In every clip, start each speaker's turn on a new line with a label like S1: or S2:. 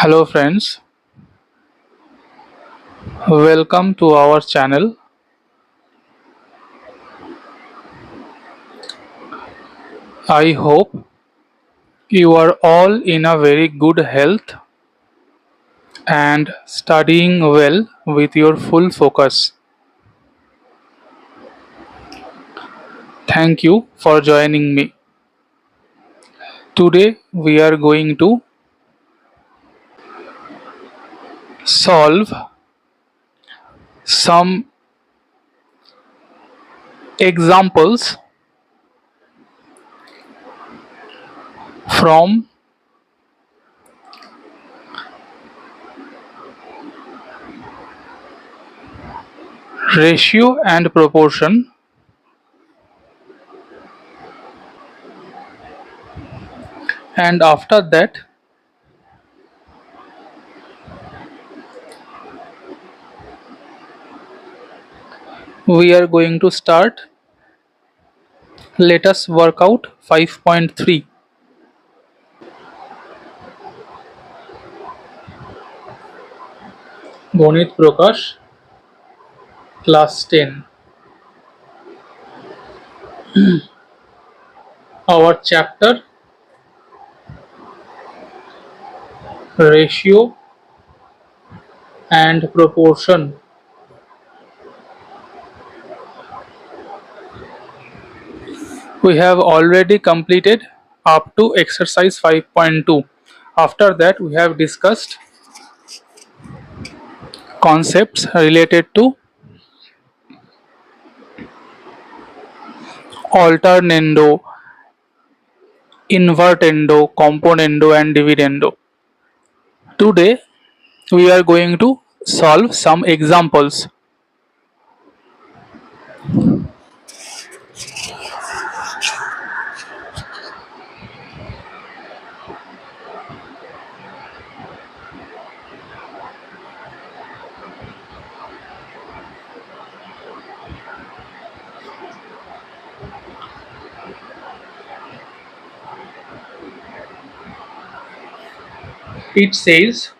S1: Hello friends, welcome to our channel. I hope you are all in a very good health and studying well with your full focus. Thank you for joining me. Today we are going to solve some examples from ratio and proportion, and after that we are going to start. Let us work out 5.3. Gonit Prakash, class 10. Our chapter ratio and proportion. We have already completed up to exercise 5.2. After that, we have discussed concepts related to alternando, invertendo, componendo, and dividendo. Today, we are going to solve some examples. It says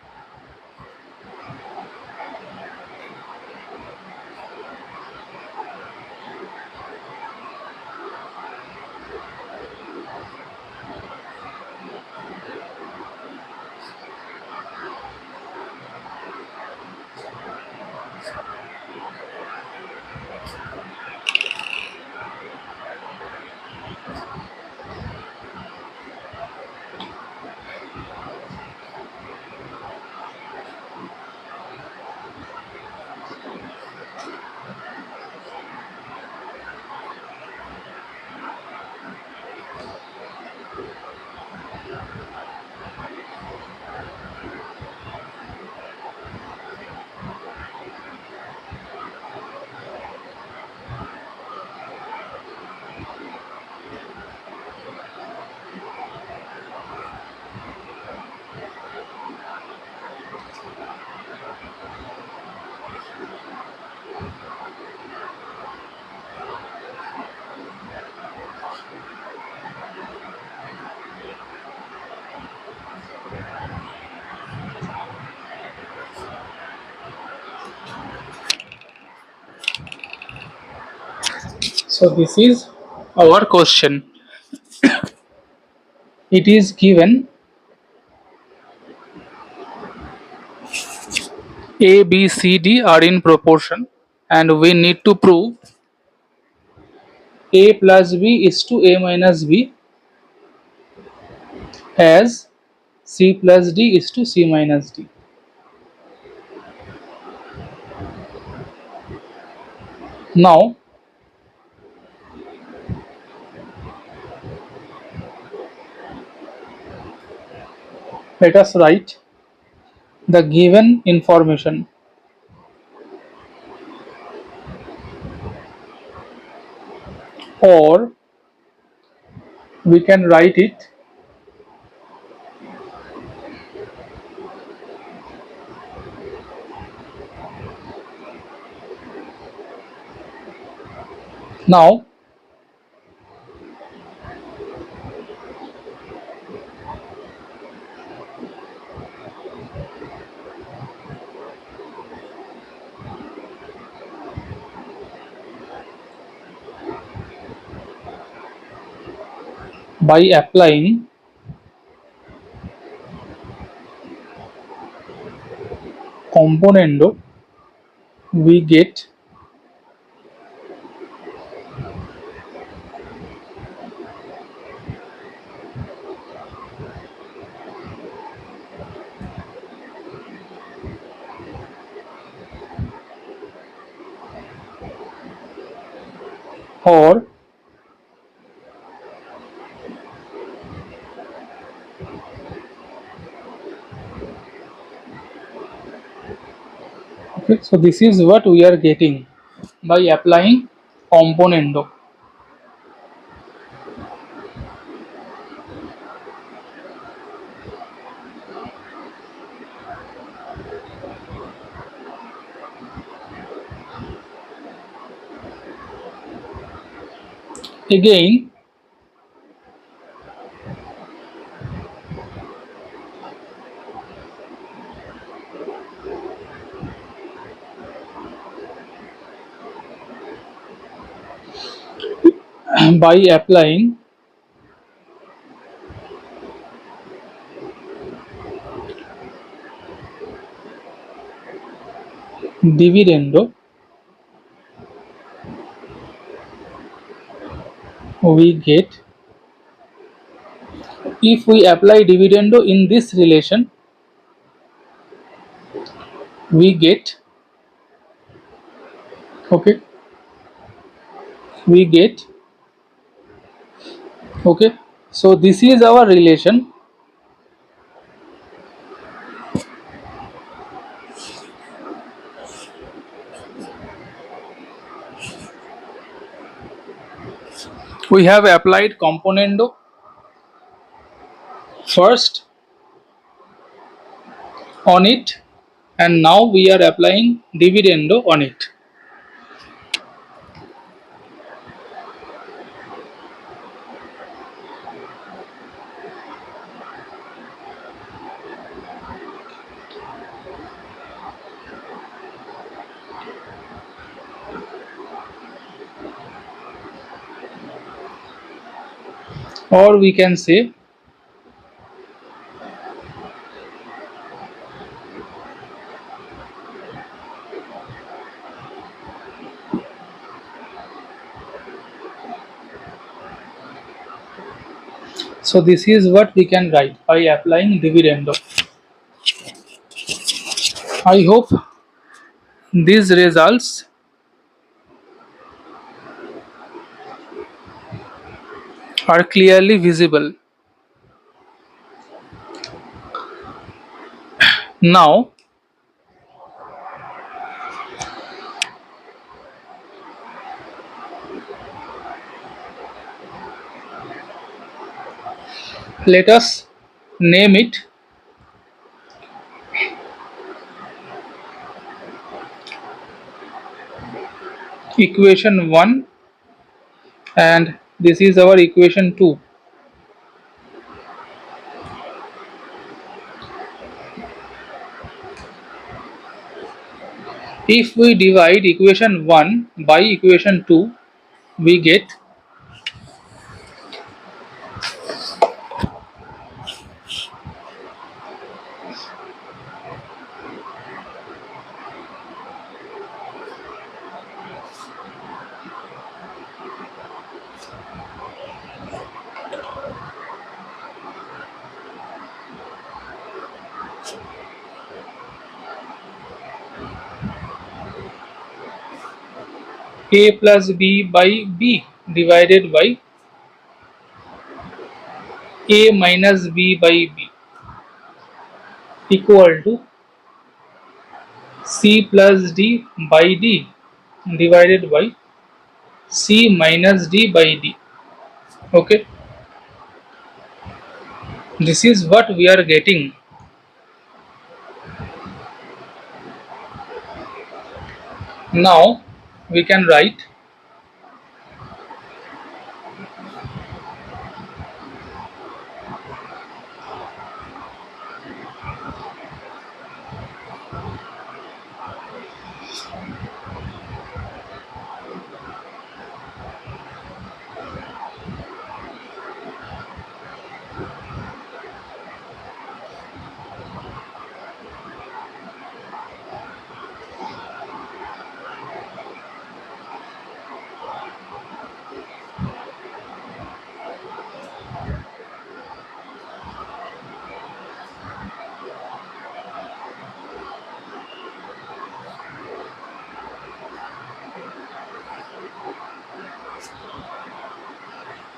S1: so. This is our question. It is given A, B, C, D are in proportion, and we need to prove A plus B is to A minus B as C plus D is to C minus D. Now, let us write the given information, or we can write it now. By applying componendo, we get or okay, so this is what we are getting by applying componendo. Again, by applying dividendo, we get, if we apply dividendo in this relation, we get, okay, we get, okay, so this is our relation. We have applied componendo first on it, and now we are applying dividendo on it. Or we can say so this is what we can write by applying dividendo. I hope these results are clearly visible. Now let us name it equation 1 and this is our equation 2. If we divide equation 1 by equation 2, we get a plus b by b divided by a minus b by b equal to c plus d by d divided by c minus d by d. Okay, this is what we are getting. Now we can write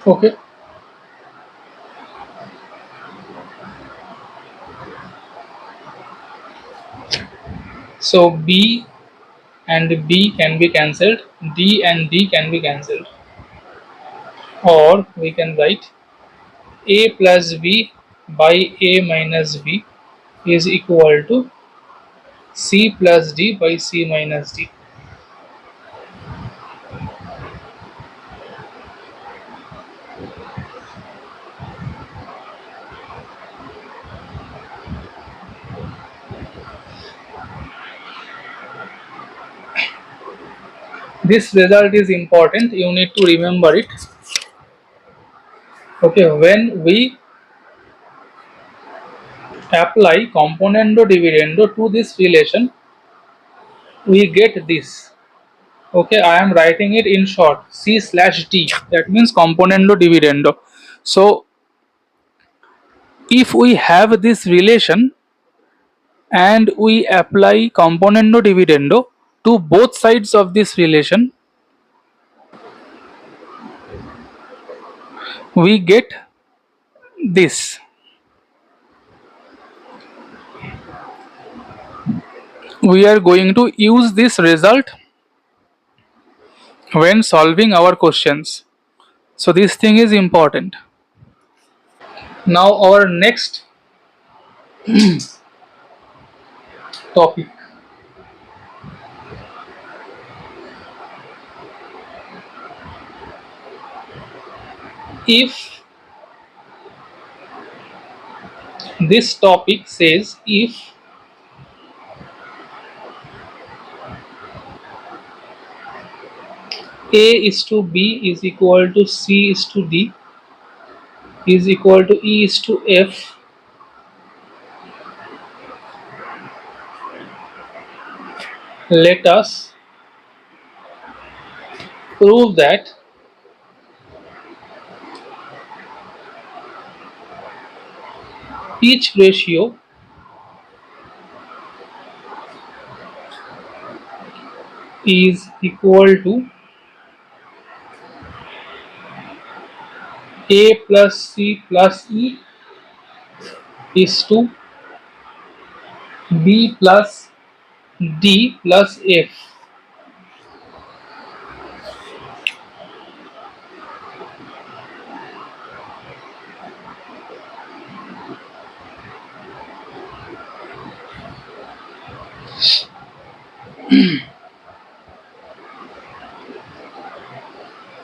S1: Okay. So B and B can be cancelled. D and D can be cancelled. Or we can write A plus B by A minus B is equal to C plus D by C minus D. This result is important. You need to remember it. Okay, when we apply componendo dividendo to this relation, we get this. Okay, I am writing it in short, C slash D. That means componendo dividendo. So if we have this relation and we apply componendo dividendo to both sides of this relation, we get this. We are going to use this result when solving our questions. So this thing is important. Now our next topic. If this topic says if A is to B is equal to C is to D is equal to E is to F, let us prove that each ratio is equal to A plus C plus E is to B plus D plus F.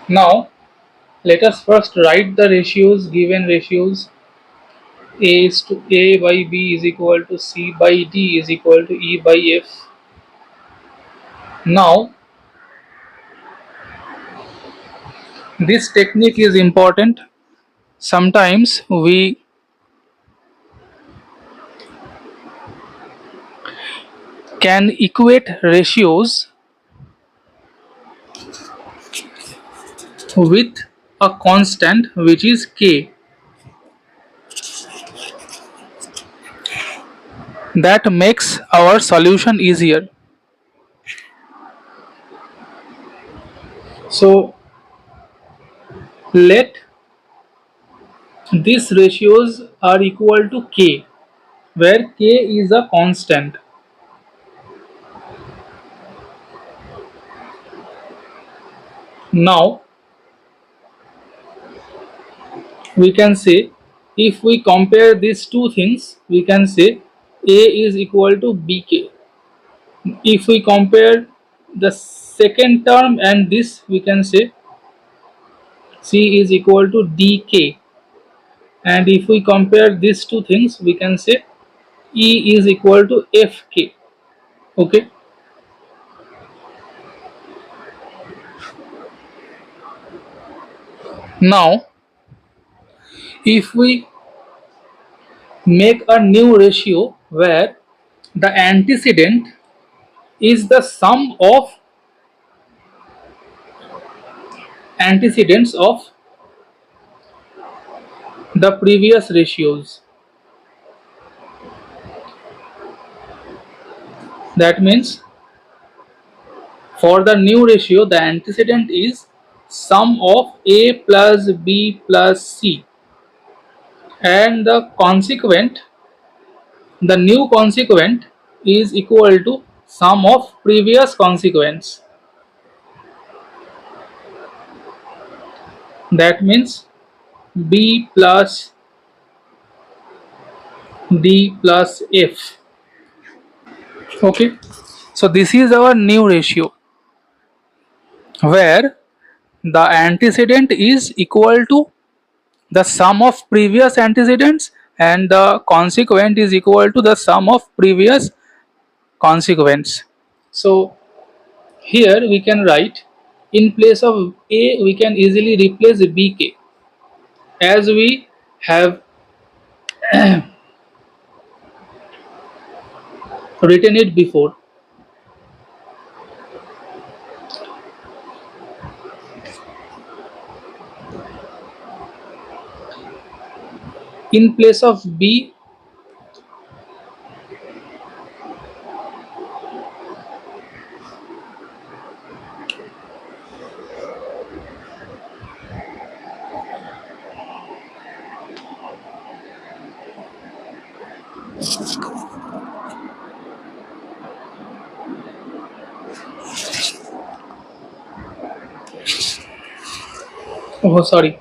S1: Now let us first write the ratios, given ratios. A is to A by B is equal to C by D is equal to E by F. Now this technique is important. Sometimes we can equate ratios with a constant which is k. That makes our solution easier. So let these ratios are equal to k, where k is a constant. Now we can say, if we compare these two things, we can say a is equal to bk. If we compare the second term and this, we can say c is equal to dk. And if we compare these two things, we can say e is equal to fk. Okay. Now if we make a new ratio where the antecedent is the sum of antecedents of the previous ratios, that means for the new ratio the antecedent is sum of A plus B plus C, and the new consequent is equal to sum of previous consequents. That means B plus D plus F. Okay, so this is our new ratio where the antecedent is equal to the sum of previous antecedents and the consequent is equal to the sum of previous consequents. So here we can write, in place of A we can easily replace BK, as we have written it before. In place of B, oh sorry,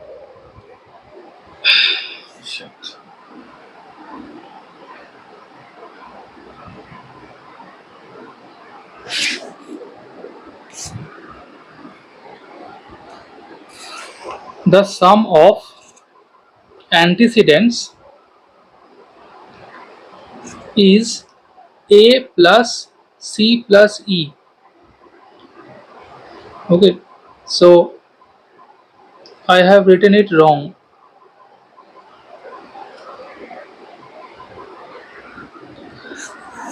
S1: the sum of antecedents is A plus C plus E. Okay, so I have written it wrong.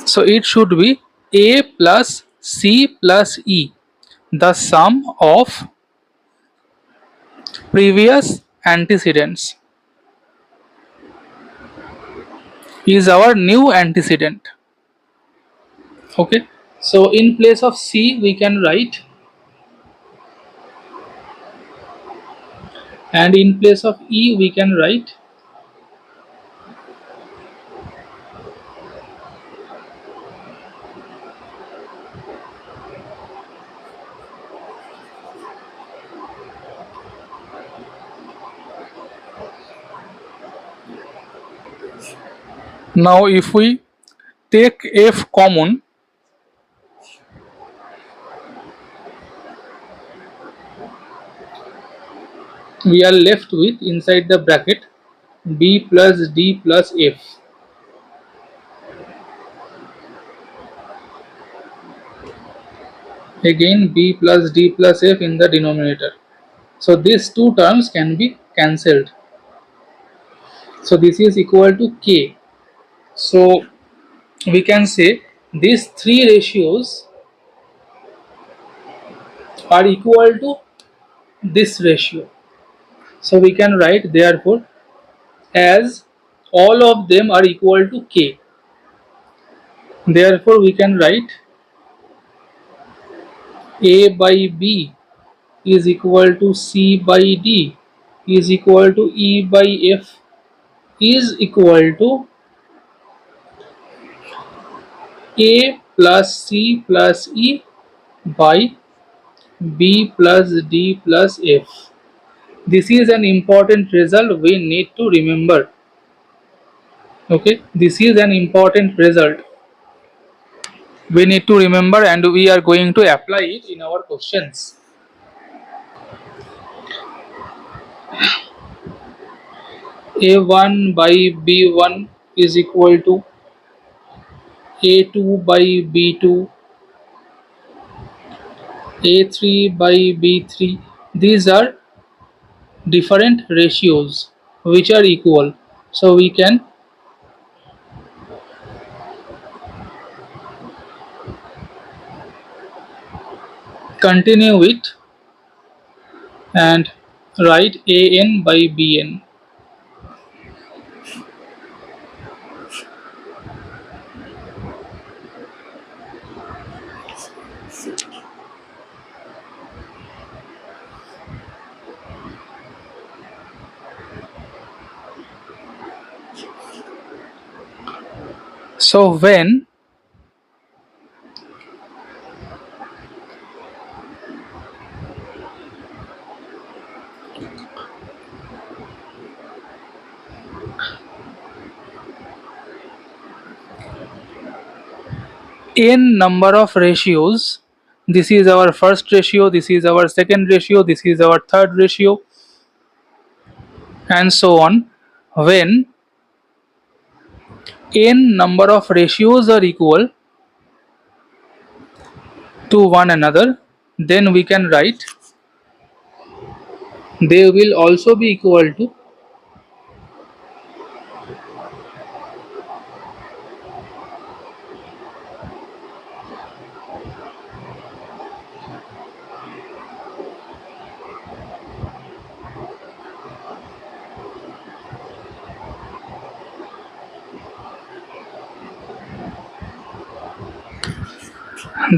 S1: So it should be A plus C plus E, the sum of previous antecedents is our new antecedent. Okay, so in place of C we can write, and in place of E we can write now. If we take F common, we are left with inside the bracket B plus D plus F. Again B plus D plus F in the denominator. So these two terms can be cancelled. So this is equal to K. So we can say these three ratios are equal to this ratio. So we can write therefore, as all of them are equal to K, therefore we can write A by B is equal to C by D is equal to E by F is equal to A plus C plus E by B plus D plus F. This is an important result we need to remember. Okay, this is an important result we need to remember, and we are going to apply it in our questions. A1 by B1 is equal to A2 by B2, A3 by B3. These are different ratios which are equal. So we can continue it and write AN by BN. So when n number of ratios, this is our first ratio, this is our second ratio, this is our third ratio, and so on. When n number of ratios are equal to one another, then we can write they will also be equal to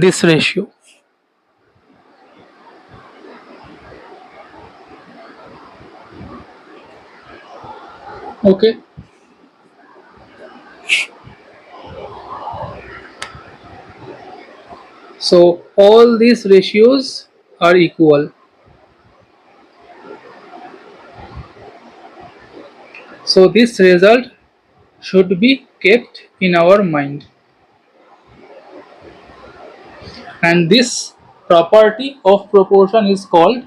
S1: this ratio. Okay. So all these ratios are equal. So this result should be kept in our mind. And this property of proportion is called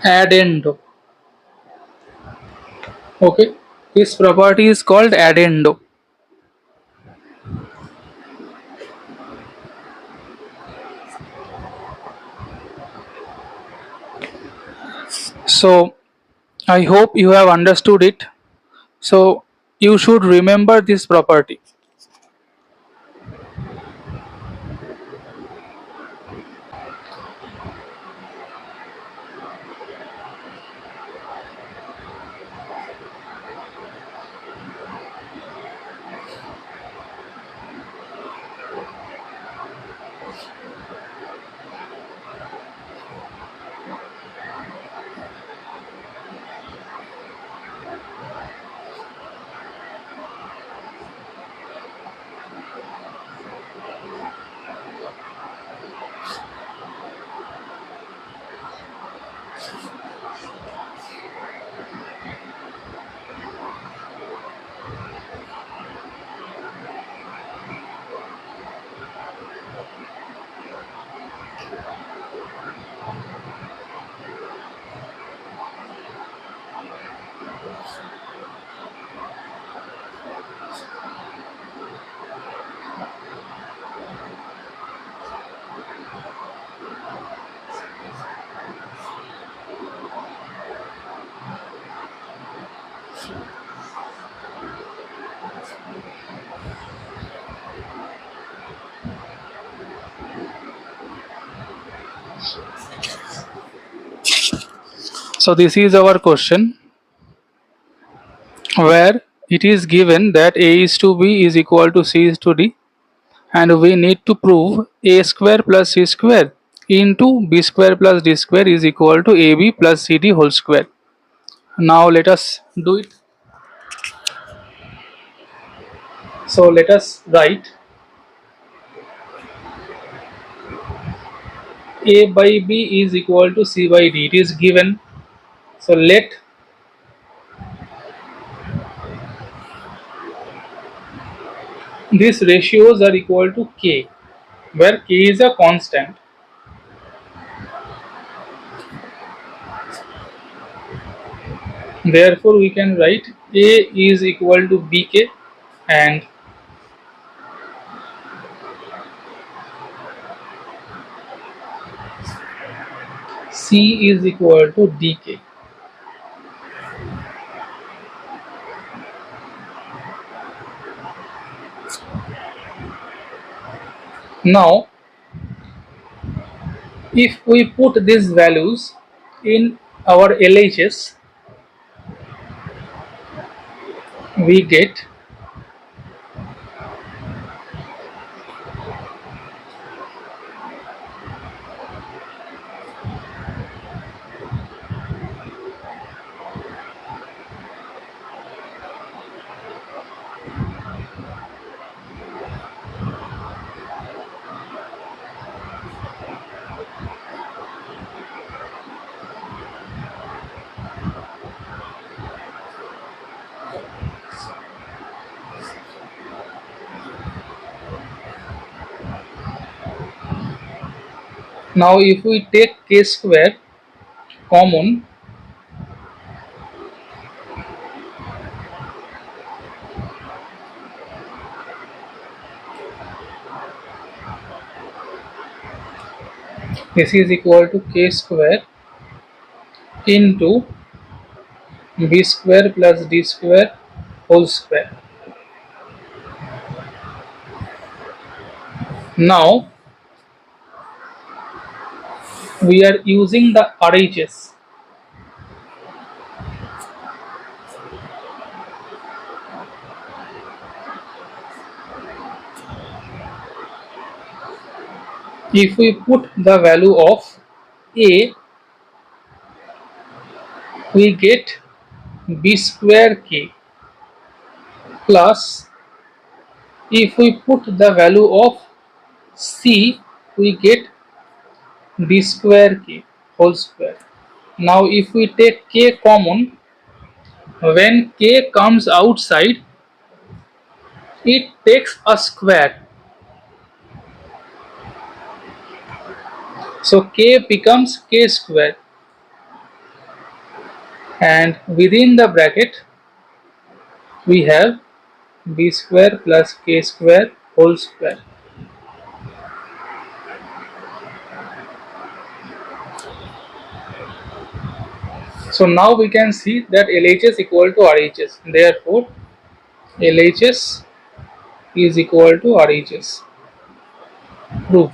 S1: addendo. Okay. This property is called addendo. So I hope you have understood it. So you should remember this property. So this is our question where it is given that A is to B is equal to C is to D, and we need to prove A square plus C square into B square plus D square is equal to AB plus CD whole square. Now let us do it. So let us write A by B is equal to C by D. It is given. So let these ratios are equal to K, where K is a constant. Therefore, we can write A is equal to BK and C is equal to DK. Now if we put these values in our LHS, we get now if we take k square common, this is equal to k square into b square plus d square whole square. Now we are using the RHS. If we put the value of a, we get b square k, plus if we put the value of c, we get d square k whole square. Now if we take k common, when k comes outside, it takes a square. So k becomes k square, and within the bracket we have b square plus k square whole square. So now we can see that LHS equal to RHS. Therefore, LHS is equal to RHS. Proved.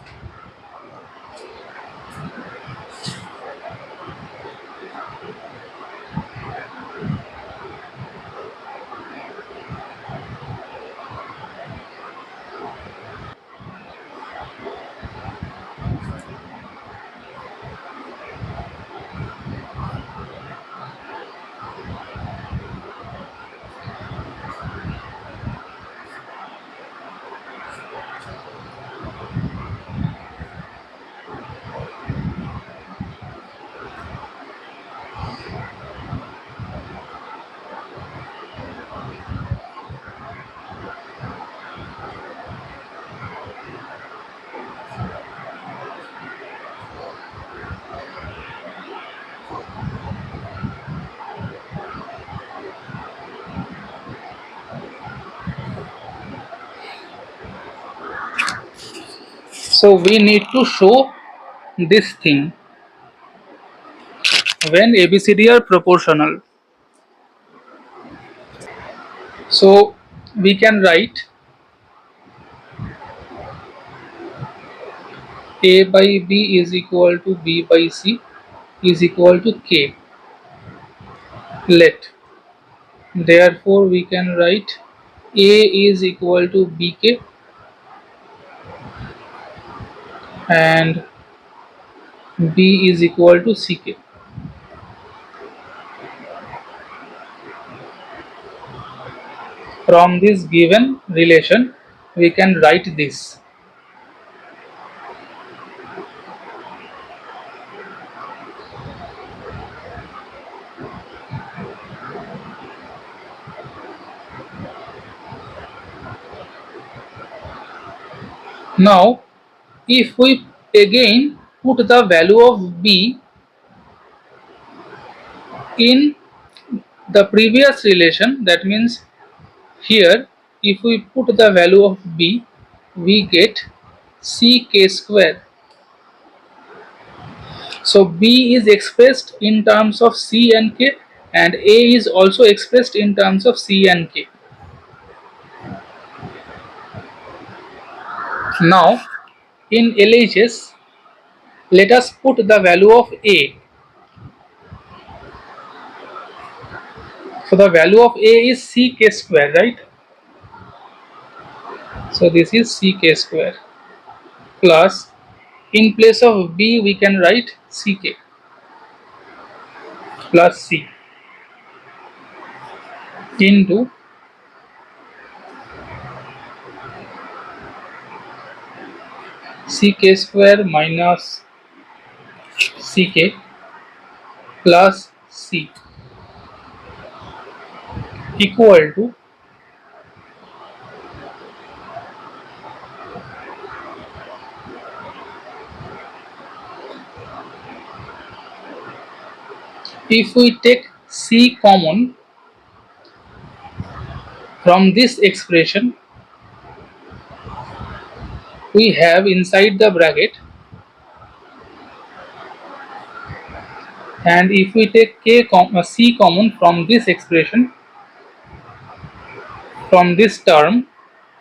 S1: So we need to show this thing when ABCD are proportional. So we can write A by B is equal to B by C is equal to K. Let. Therefore we can write A is equal to BK and B is equal to CK. From this given relation, we can write this. Now, if we again put the value of B in the previous relation, that means here, if we put the value of B, we get CK square. So B is expressed in terms of C and K, and A is also expressed in terms of C and K. Now in LHS, let us put the value of A. So the value of A is ck square, right? So this is ck square plus, in place of B we can write ck plus c into ck square minus ck plus c equal to if we take c common from this expression, we have inside the bracket, and if we take c common from this expression, from this term,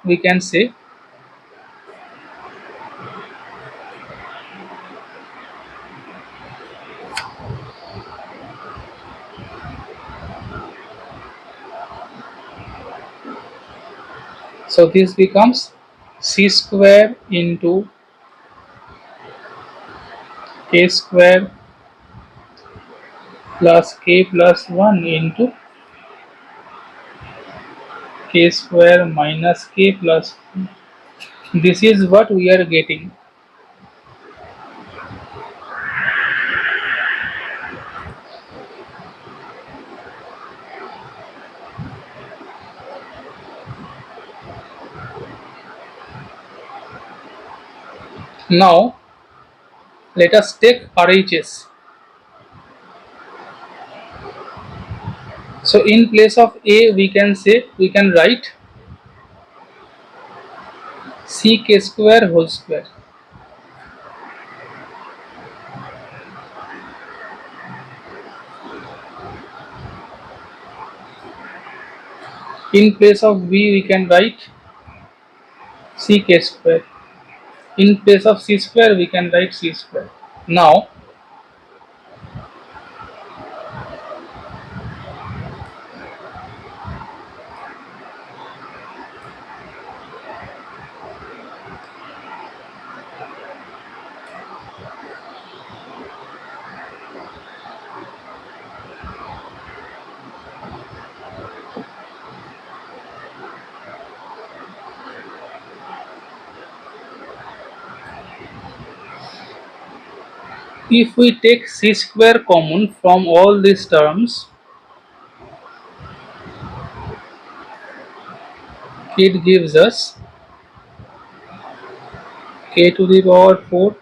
S1: we can say so this becomes c square into k square plus k plus 1 into k square minus k plus 1. This is what we are getting. Now let us take RHS. So in place of A we can write ck square whole square. In place of B we can write ck square. In place of c square we can write c square. Now if we take c square common from all these terms, it gives us k to the power 4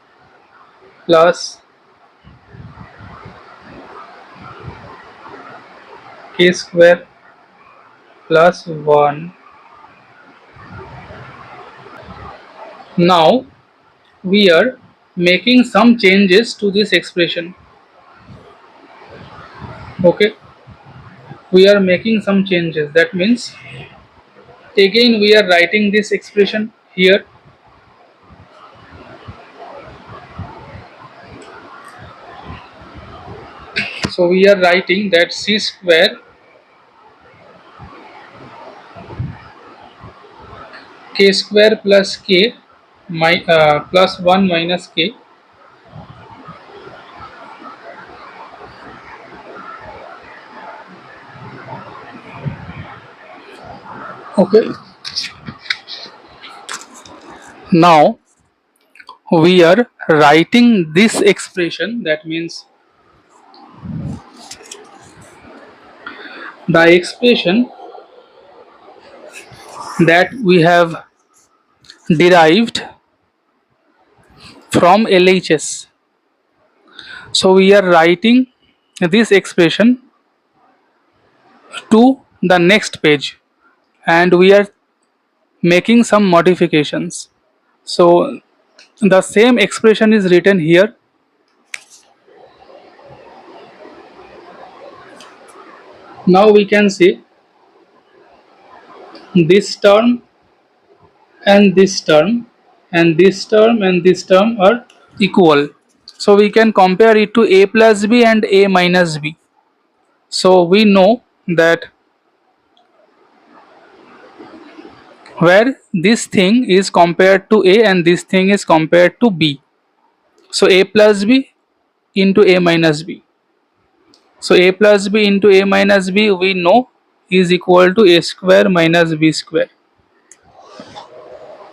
S1: plus k square plus 1. Now we are making some changes to this expression. Okay, we are making some changes. That means again we are writing this expression here. So we are writing that c square k square plus k plus 1 minus k okay. Now we are writing this expression, that means the expression that we have derived from LHS. So we are writing this expression to the next page and we are making some modifications. So the same expression is written here. Now we can see this term and this term and this term are equal. So we can compare it to a plus b and a minus b. So we know that where this thing is compared to a and this thing is compared to b. So a plus b into a minus b. So a plus b into a minus b we know is equal to a square minus b square.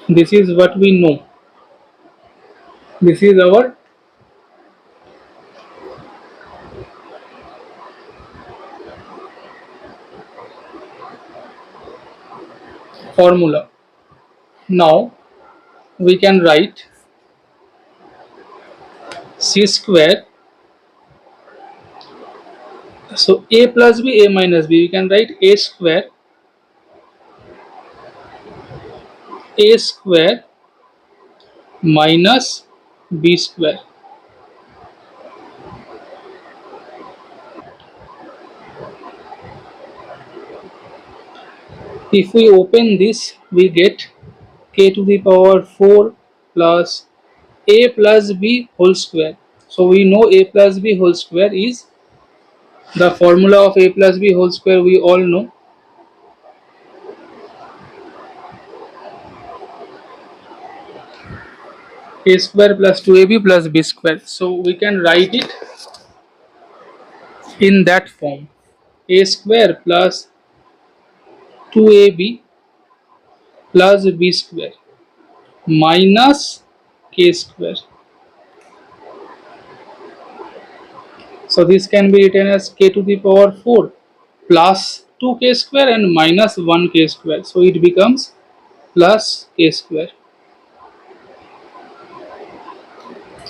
S1: This is what we know. This is our formula. Now we can write c square. So a plus b, a minus b, we can write a square minus b square. If we open this, we get k to the power 4 plus a plus b whole square. So we know a plus b whole square is the formula of a plus b whole square, we all know. A square plus 2ab plus b square. So we can write it in that form. A square plus 2ab plus b square minus k square. So this can be written as k to the power 4 plus 2k square and minus 1k square. So it becomes plus k square.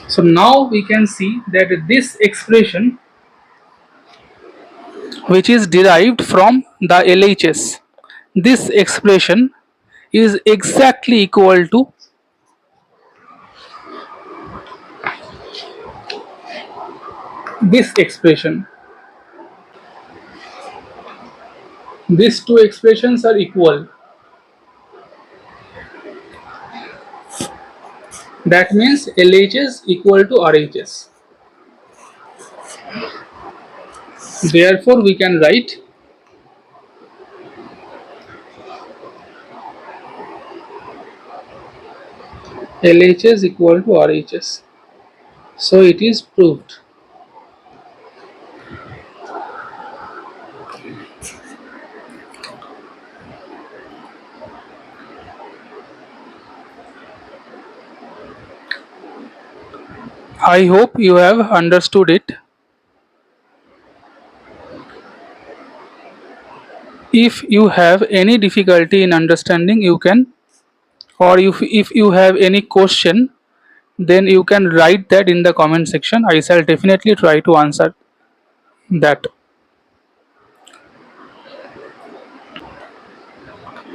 S1: So now we can see that this expression, which is derived from the LHS, this expression is exactly equal to this expression. These two expressions are equal. That means LHS equal to RHS. Therefore, we can write LHS equal to RHS. So it is proved. I hope you have understood it. If you have any difficulty in understanding, you can, or if you have any question, then you can write that in the comment section. I shall definitely try to answer that.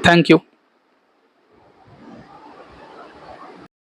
S1: Thank you.